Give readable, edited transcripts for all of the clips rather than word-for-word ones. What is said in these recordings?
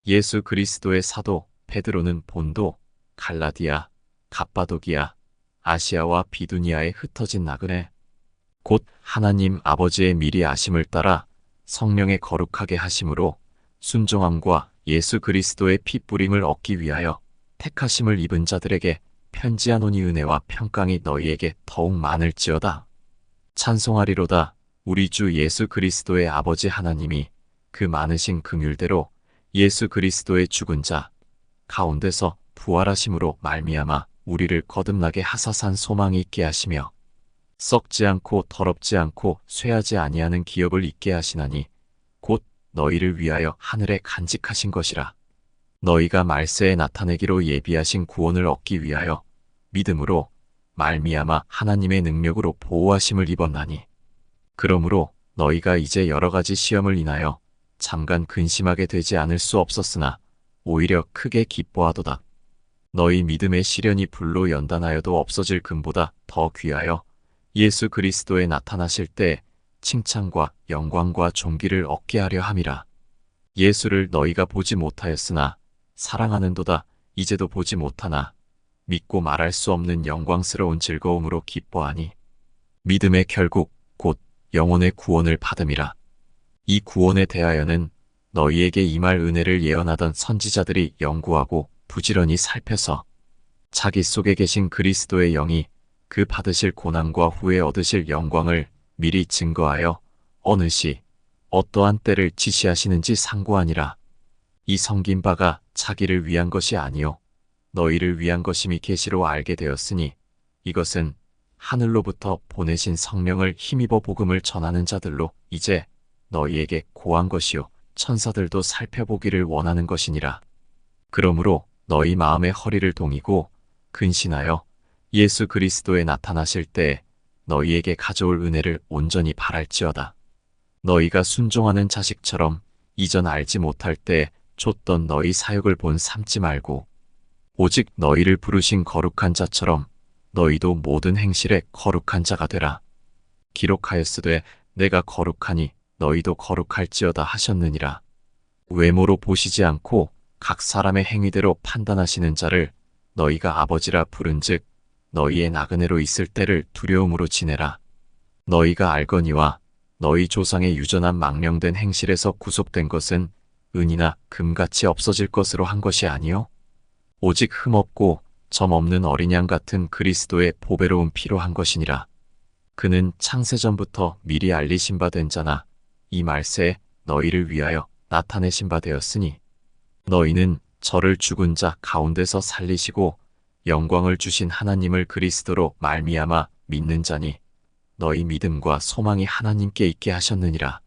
예수 그리스도의 사도 베드로는 본도, 갈라디아, 갑바도기아, 아시아와 비두니아에 흩어진 나그네, 곧 하나님 아버지의 미리 아심을 따라 성령의 거룩하게 하심으로 순종함과 예수 그리스도의 피 뿌림을 얻기 위하여 택하심을 입은 자들에게 편지하노니 은혜와 평강이 너희에게 더욱 많을지어다. 찬송하리로다. 우리 주 예수 그리스도의 아버지 하나님이 그 많으신 긍휼대로 예수 그리스도의 죽은 자 가운데서 부활하심으로 말미암아 우리를 거듭나게 하사산 소망이 있게 하시며 썩지 않고 더럽지 않고 쇠하지 아니하는 기업을 있게 하시나니 곧 너희를 위하여 하늘에 간직하신 것이라. 너희가 말세에 나타내기로 예비하신 구원을 얻기 위하여 믿음으로 말미암아 하나님의 능력으로 보호하심을 입었나니 그러므로 너희가 이제 여러 가지 시험을 인하여 잠깐 근심하게 되지 않을 수 없었으나 오히려 크게 기뻐하도다. 너희 믿음의 시련이 불로 연단하여도 없어질 금보다 더 귀하여 예수 그리스도에 나타나실 때 칭찬과 영광과 존귀를 얻게 하려 함이라. 예수를 너희가 보지 못하였으나 사랑하는도다. 이제도 보지 못하나 믿고 말할 수 없는 영광스러운 즐거움으로 기뻐하니 믿음의 결국 곧 영혼의 구원을 받음이라. 이 구원에 대하여는 너희에게 임할 은혜를 예언하던 선지자들이 연구하고 부지런히 살펴서 자기 속에 계신 그리스도의 영이 그 받으실 고난과 후에 얻으실 영광을 미리 증거하여 어느 시 어떠한 때를 지시하시는지 상고하니라. 이 섬긴 바가 자기를 위한 것이 아니요 너희를 위한 것임이 계시로 알게 되었으니 이것은 하늘로부터 보내신 성령을 힘입어 복음을 전하는 자들로 이제 너희에게 고한 것이요 천사들도 살펴보기를 원하는 것이니라. 그러므로 너희 마음의 허리를 동이고 근신하여 예수 그리스도에 나타나실 때에 너희에게 가져올 은혜를 온전히 바랄지어다. 너희가 순종하는 자식처럼 이전 알지 못할 때에 좇던 너희 사역을 본 삼지 말고 오직 너희를 부르신 거룩한 자처럼 너희도 모든 행실에 거룩한 자가 되라. 기록하였으되 내가 거룩하니 너희도 거룩할지어다 하셨느니라. 외모로 보시지 않고 각 사람의 행위대로 판단하시는 자를 너희가 아버지라 부른즉 너희의 나그네로 있을 때를 두려움으로 지내라. 너희가 알거니와 너희 조상의 유전한 망령된 행실에서 구속된 것은 은이나 금같이 없어질 것으로 한 것이 아니요 오직 흠없고 점 없는 어린 양 같은 그리스도의 보배로운 피로 한 것이니라. 그는 창세전부터 미리 알리신 바 된 자나 이 말세에 너희를 위하여 나타내신 바 되었으니 너희는 저를 죽은 자 가운데서 살리시고 영광을 주신 하나님을 그리스도로 말미암아 믿는 자니 너희 믿음과 소망이 하나님께 있게 하셨느니라.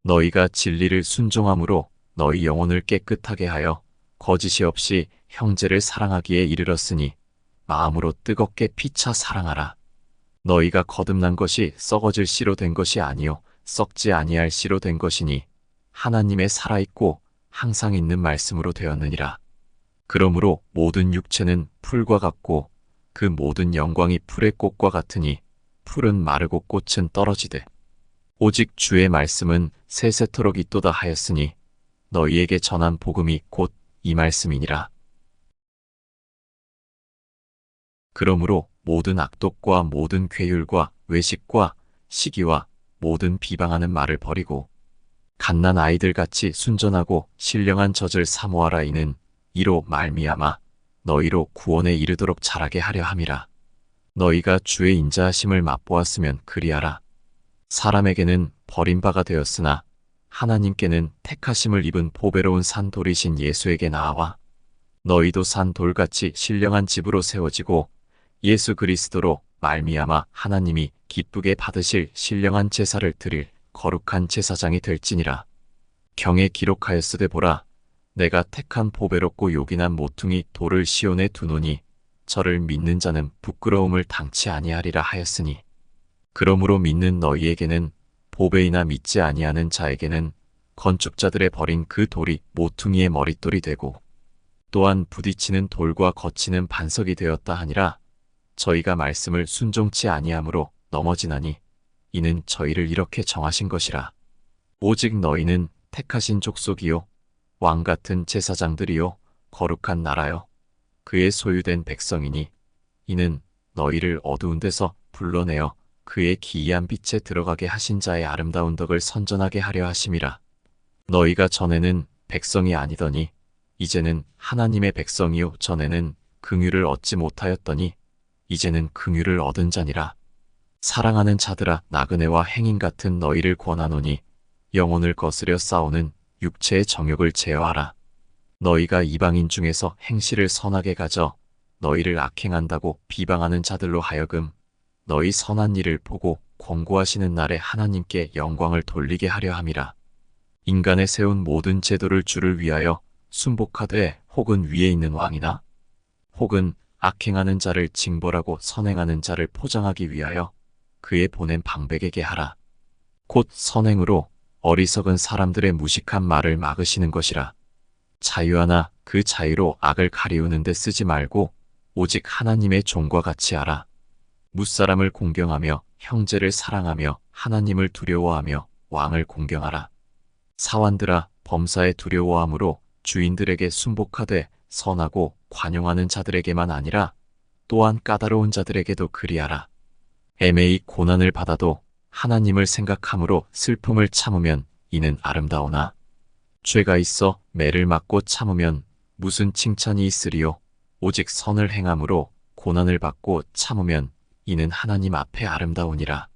너희가 진리를 순종함으로 너희 영혼을 깨끗하게 하여 거짓이 없이 형제를 사랑하기에 이르렀으니 마음으로 뜨겁게 피차 사랑하라. 너희가 거듭난 것이 썩어질 씨로 된 것이 아니요 썩지 아니할 씨로 된 것이니 하나님의 살아있고 항상 있는 말씀으로 되었느니라. 그러므로 모든 육체는 풀과 같고 그 모든 영광이 풀의 꽃과 같으니 풀은 마르고 꽃은 떨어지되 오직 주의 말씀은 세세토록 있도다 하였으니 너희에게 전한 복음이 곧 이 말씀이니라. 그러므로 모든 악독과 모든 괴율과 외식과 시기와 모든 비방하는 말을 버리고 갓난 아이들같이 순전하고 신령한 젖을 사모하라. 이는 이로 말미암아 너희로 구원에 이르도록 자라게 하려 함이라. 너희가 주의 인자하심을 맛보았으면 그리하라. 사람에게는 버림바가 되었으나 하나님께는 택하심을 입은 보배로운 산돌이신 예수에게 나아와 너희도 산돌같이 신령한 집으로 세워지고 예수 그리스도로 말미암아 하나님이 기쁘게 받으실 신령한 제사를 드릴 거룩한 제사장이 될지니라. 경에 기록하였으되 보라 내가 택한 보배롭고 요긴한 모퉁이 돌을 시온에 두노니 저를 믿는 자는 부끄러움을 당치 아니하리라 하였으니 그러므로 믿는 너희에게는 보배이나 믿지 아니하는 자에게는 건축자들의 버린 그 돌이 모퉁이의 머릿돌이 되고 또한 부딪히는 돌과 거치는 반석이 되었다 하니라. 저희가 말씀을 순종치 아니하므로 넘어지나니 이는 저희를 이렇게 정하신 것이라. 오직 너희는 택하신 족속이요 왕 같은 제사장들이요 거룩한 나라요 그의 소유된 백성이니 이는 너희를 어두운 데서 불러내어 그의 기이한 빛에 들어가게 하신 자의 아름다운 덕을 선전하게 하려 하심이라. 너희가 전에는 백성이 아니더니 이제는 하나님의 백성이요 전에는 긍휼을 얻지 못하였더니 이제는 긍휼을 얻은 자니라. 사랑하는 자들아 나그네와 행인 같은 너희를 권하노니 영혼을 거스려 싸우는 육체의 정욕을 제어하라. 너희가 이방인 중에서 행실을 선하게 가져 너희를 악행한다고 비방하는 자들로 하여금 너희 선한 일을 보고 권고하시는 날에 하나님께 영광을 돌리게 하려 함이라. 인간의 세운 모든 제도를 주를 위하여 순복하되 혹은 위에 있는 왕이나 혹은 악행하는 자를 징벌하고 선행하는 자를 포장하기 위하여 그의 보낸 방백에게 하라. 곧 선행으로 어리석은 사람들의 무식한 말을 막으시는 것이라. 자유하나 그 자유로 악을 가리우는 데 쓰지 말고 오직 하나님의 종과 같이 하라. 무사람을 공경하며 형제를 사랑하며 하나님을 두려워하며 왕을 공경하라. 사환들아 범사에 두려워함으로 주인들에게 순복하되 선하고 관용하는 자들에게만 아니라 또한 까다로운 자들에게도 그리하라. 애매히 고난을 받아도 하나님을 생각함으로 슬픔을 참으면 이는 아름다우나 죄가 있어 매를 맞고 참으면 무슨 칭찬이 있으리요. 오직 선을 행함으로 고난을 받고 참으면 이는 하나님 앞에 아름다우니라.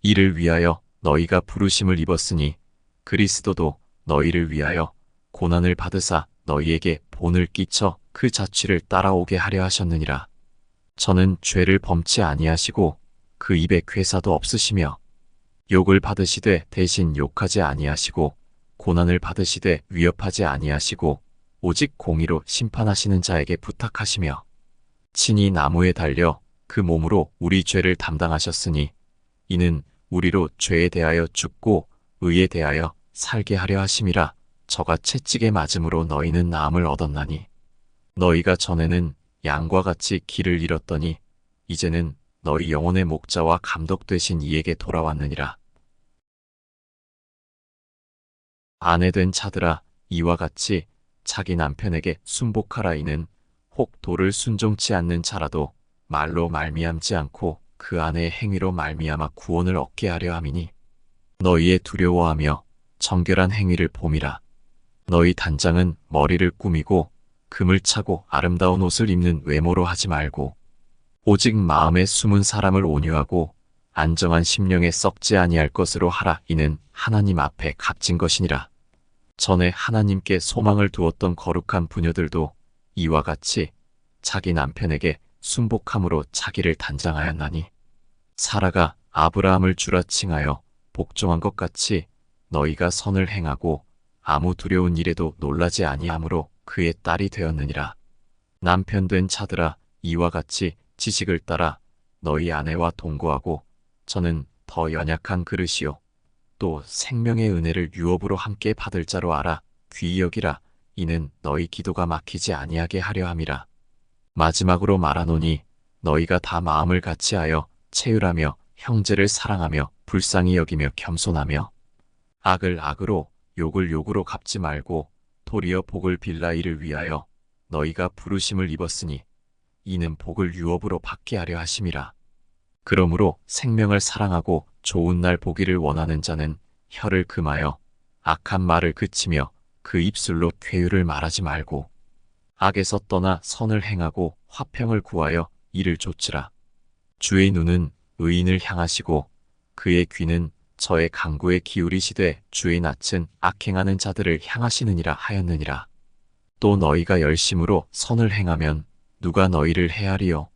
이를 위하여 너희가 부르심을 입었으니 그리스도도 너희를 위하여 고난을 받으사 너희에게 본을 끼쳐 그 자취를 따라오게 하려 하셨느니라. 저는 죄를 범치 아니하시고 그 입에 괴사도 없으시며 욕을 받으시되 대신 욕하지 아니하시고 고난을 받으시되 위협하지 아니하시고 오직 공의로 심판하시는 자에게 부탁하시며 친히 나무에 달려 그 몸으로 우리 죄를 담당하셨으니 이는 우리로 죄에 대하여 죽고 의에 대하여 살게 하려 하심이라. 저가 채찍에 맞음으로 너희는 나음을 얻었나니 너희가 전에는 양과 같이 길을 잃었더니 이제는 너희 영혼의 목자와 감독 되신 이에게 돌아왔느니라. 아내된 자들아 이와 같이 자기 남편에게 순복하라. 이는 혹 도를 순종치 않는 자라도 말로 말미암지 않고 그 아내의 행위로 말미암아 구원을 얻게 하려 함이니 너희의 두려워하며 정결한 행위를 봄이라. 너희 단장은 머리를 꾸미고 금을 차고 아름다운 옷을 입는 외모로 하지 말고 오직 마음에 숨은 사람을 온유하고 안정한 심령에 썩지 아니할 것으로 하라. 이는 하나님 앞에 값진 것이니라. 전에 하나님께 소망을 두었던 거룩한 부녀들도 이와 같이 자기 남편에게 순복함으로 자기를 단장하였나니 사라가 아브라함을 주라 칭하여 복종한 것 같이 너희가 선을 행하고 아무 두려운 일에도 놀라지 아니하므로 그의 딸이 되었느니라. 남편된 자들아 이와 같이 지식을 따라 너희 아내와 동거하고 저는 더 연약한 그릇이요 또 생명의 은혜를 유업으로 함께 받을 자로 알아 귀히 여기라. 이는 너희 기도가 막히지 아니하게 하려 함이라. 마지막으로 말하노니 너희가 다 마음을 같이하여 체휼하며 형제를 사랑하며 불쌍히 여기며 겸손하며 악을 악으로 욕을 욕으로 갚지 말고 도리어 복을 빌라. 이를 위하여 너희가 부르심을 입었으니 이는 복을 유업으로 받게 하려 하심이라. 그러므로 생명을 사랑하고 좋은 날 보기를 원하는 자는 혀를 금하여 악한 말을 그치며 그 입술로 쾌유를 말하지 말고 악에서 떠나 선을 행하고 화평을 구하여 이를 좇으라. 주의 눈은 의인을 향하시고 그의 귀는 저의 간구에 기울이시되 주의 낯은 악행하는 자들을 향하시느니라 하였느니라. 또 너희가 열심으로 선을 행하면 누가 너희를 해하리요.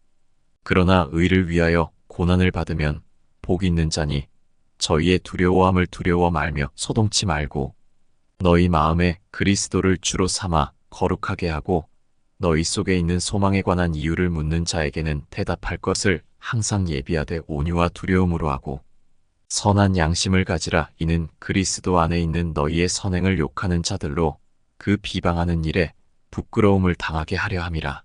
그러나 의를 위하여 고난을 받으면 복 있는 자니 저희의 두려워함을 두려워 말며 소동치 말고 너희 마음에 그리스도를 주로 삼아 거룩하게 하고 너희 속에 있는 소망에 관한 이유를 묻는 자에게는 대답할 것을 항상 예비하되 온유와 두려움으로 하고 선한 양심을 가지라. 이는 그리스도 안에 있는 너희의 선행을 욕하는 자들로 그 비방하는 일에 부끄러움을 당하게 하려 함이라.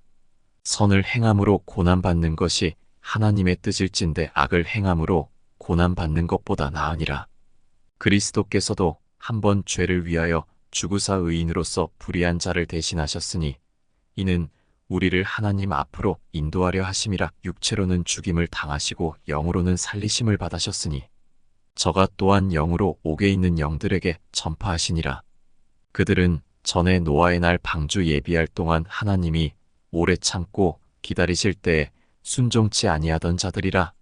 선을 행함으로 고난받는 것이 하나님의 뜻일진데 악을 행함으로 고난받는 것보다 나으니라. 그리스도께서도 한번 죄를 위하여 주구사 의인으로서 불의한 자를 대신하셨으니 이는 우리를 하나님 앞으로 인도하려 하심이라. 육체로는 죽임을 당하시고 영으로는 살리심을 받으셨으니 저가 또한 영으로 옥에 있는 영들에게 전파하시니라. 그들은 전에 노아의 날 방주 예비할 동안 하나님이 오래 참고 기다리실 때에 순종치 아니하던 자들이라.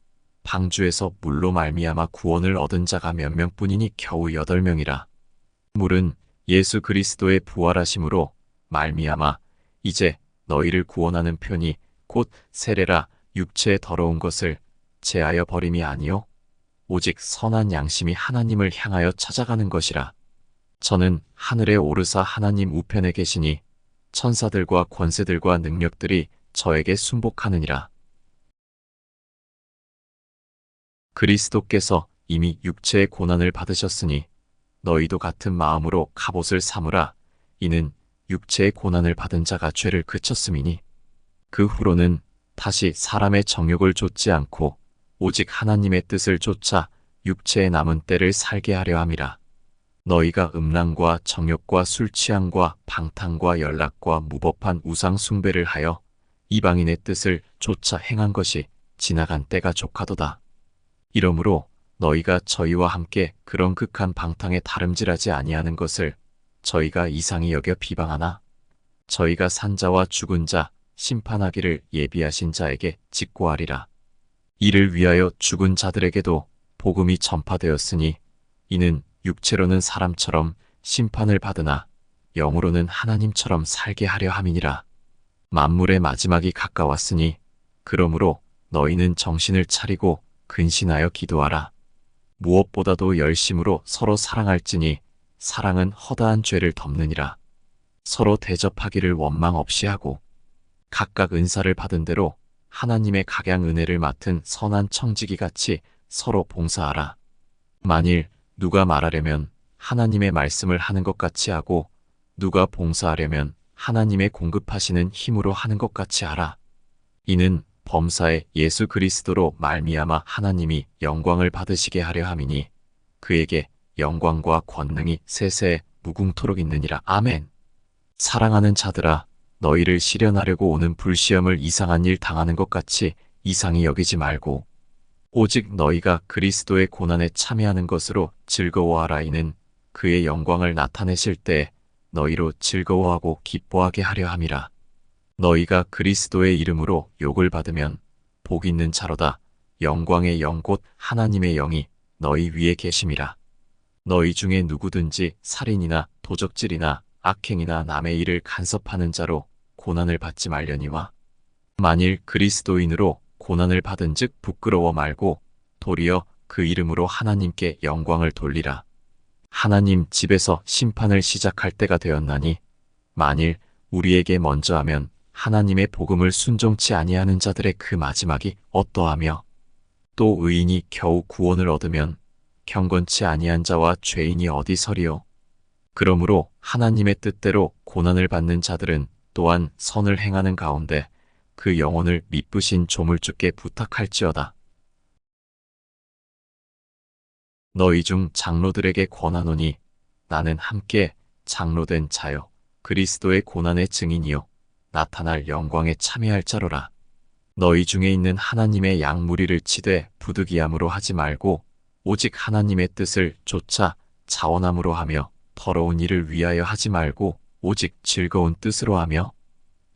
방주에서 물로 말미암아 구원을 얻은 자가 몇 명뿐이니 겨우 8명이라. 물은 예수 그리스도의 부활하심으로 말미암아 이제 너희를 구원하는 편이 곧 세례라. 육체의 더러운 것을 제하여 버림이 아니요 오직 선한 양심이 하나님을 향하여 찾아가는 것이라. 저는 하늘에 오르사 하나님 우편에 계시니 천사들과 권세들과 능력들이 저에게 순복하느니라. 그리스도께서 이미 육체의 고난을 받으셨으니 너희도 같은 마음으로 갑옷을 삼으라. 이는 육체의 고난을 받은 자가 죄를 그쳤음이니 그 후로는 다시 사람의 정욕을 좇지 않고 오직 하나님의 뜻을 좇아 육체에 남은 때를 살게 하려 함이라. 너희가 음란과 정욕과 술 취함과 방탕과 연락과 무법한 우상 숭배를 하여 이방인의 뜻을 좇아 행한 것이 지나간 때가 족하도다. 이러므로 너희가 저희와 함께 그런 극한 방탕에 다름질하지 아니하는 것을 저희가 이상히 여겨 비방하나 저희가 산 자와 죽은 자 심판하기를 예비하신 자에게 직고하리라. 이를 위하여 죽은 자들에게도 복음이 전파되었으니 이는 육체로는 사람처럼 심판을 받으나 영으로는 하나님처럼 살게 하려 함이니라. 만물의 마지막이 가까웠으니 그러므로 너희는 정신을 차리고 근신하여 기도하라. 무엇보다도 열심으로 서로 사랑할지니 사랑은 허다한 죄를 덮느니라. 서로 대접하기를 원망 없이 하고 각각 은사를 받은 대로 하나님의 각양 은혜를 맡은 선한 청지기 같이 서로 봉사하라. 만일 누가 말하려면 하나님의 말씀을 하는 것 같이 하고 누가 봉사하려면 하나님의 공급하시는 힘으로 하는 것 같이 하라. 이는 범사에 예수 그리스도로 말미암아 하나님이 영광을 받으시게 하려 함이니 그에게 영광과 권능이 세세 무궁토록 있느니라. 아멘. 사랑하는 자들아, 너희를 시련하려고 오는 불시험을 이상한 일 당하는 것 같이 이상히 여기지 말고 오직 너희가 그리스도의 고난에 참여하는 것으로 즐거워하라. 이는 그의 영광을 나타내실 때 너희로 즐거워하고 기뻐하게 하려 함이라. 너희가 그리스도의 이름으로 욕을 받으면 복 있는 자로다. 영광의 영 곧 하나님의 영이 너희 위에 계심이라. 너희 중에 누구든지 살인이나 도적질이나 악행이나 남의 일을 간섭하는 자로 고난을 받지 말려니와 만일 그리스도인으로 고난을 받은 즉 부끄러워 말고 도리어 그 이름으로 하나님께 영광을 돌리라. 하나님 집에서 심판을 시작할 때가 되었나니 만일 우리에게 먼저 하면 하나님의 복음을 순종치 아니하는 자들의 그 마지막이 어떠하며 또 의인이 겨우 구원을 얻으면 경건치 아니한 자와 죄인이 어디 서리요. 그러므로 하나님의 뜻대로 고난을 받는 자들은 또한 선을 행하는 가운데 그 영혼을 미쁘신 조물주께 부탁할지어다. 너희 중 장로들에게 권하노니 나는 함께 장로된 자요 그리스도의 고난의 증인이요 나타날 영광에 참여할 자로라. 너희 중에 있는 하나님의 양 무리를 치되 부득이함으로 하지 말고 오직 하나님의 뜻을 좇아 자원함으로 하며 더러운 일을 위하여 하지 말고 오직 즐거운 뜻으로 하며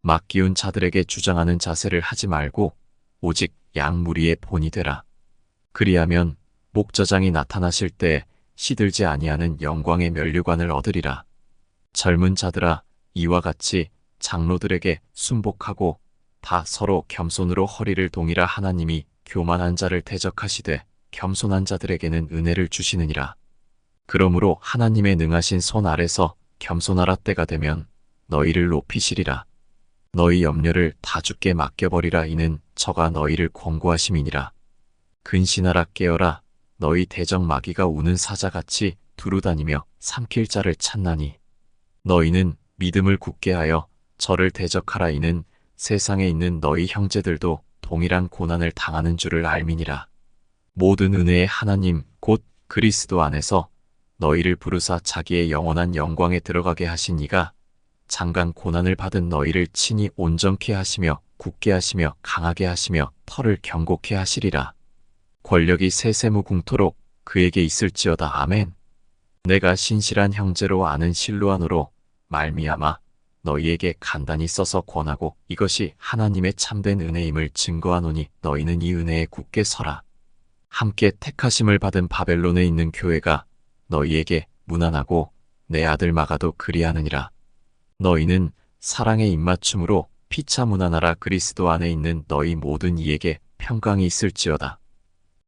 맡기운 자들에게 주장하는 자세를 하지 말고 오직 양 무리의 본이 되라. 그리하면 목자장이 나타나실 때 시들지 아니하는 영광의 면류관을 얻으리라. 젊은 자들아, 이와 같이 장로들에게 순복하고 다 서로 겸손으로 허리를 동이라. 하나님이 교만한 자를 대적하시되 겸손한 자들에게는 은혜를 주시느니라. 그러므로 하나님의 능하신 손 아래서 겸손하라. 때가 되면 너희를 높이시리라. 너희 염려를 다 주께 맡겨버리라. 이는 저가 너희를 권고하심이니라. 근신하라. 깨어라. 너희 대적 마귀가 우는 사자같이 두루다니며 삼킬 자를 찾나니 너희는 믿음을 굳게 하여 저를 대적하라. 이는 세상에 있는 너희 형제들도 동일한 고난을 당하는 줄을 알미니라. 모든 은혜의 하나님 곧 그리스도 안에서 너희를 부르사 자기의 영원한 영광에 들어가게 하신 이가 장간 고난을 받은 너희를 친히 온전케 하시며 굳게 하시며 강하게 하시며 털을 경고케 하시리라. 권력이 세세무궁토록 그에게 있을지어다. 아멘. 내가 신실한 형제로 아는 실로안으로 말미암아 너희에게 간단히 써서 권하고 이것이 하나님의 참된 은혜임을 증거하노니 너희는 이 은혜에 굳게 서라. 함께 택하심을 받은 바벨론에 있는 교회가 너희에게 문안하고 내 아들 마가도 그리하느니라. 너희는 사랑의 입맞춤으로 피차 문안하라. 그리스도 안에 있는 너희 모든 이에게 평강이 있을지어다.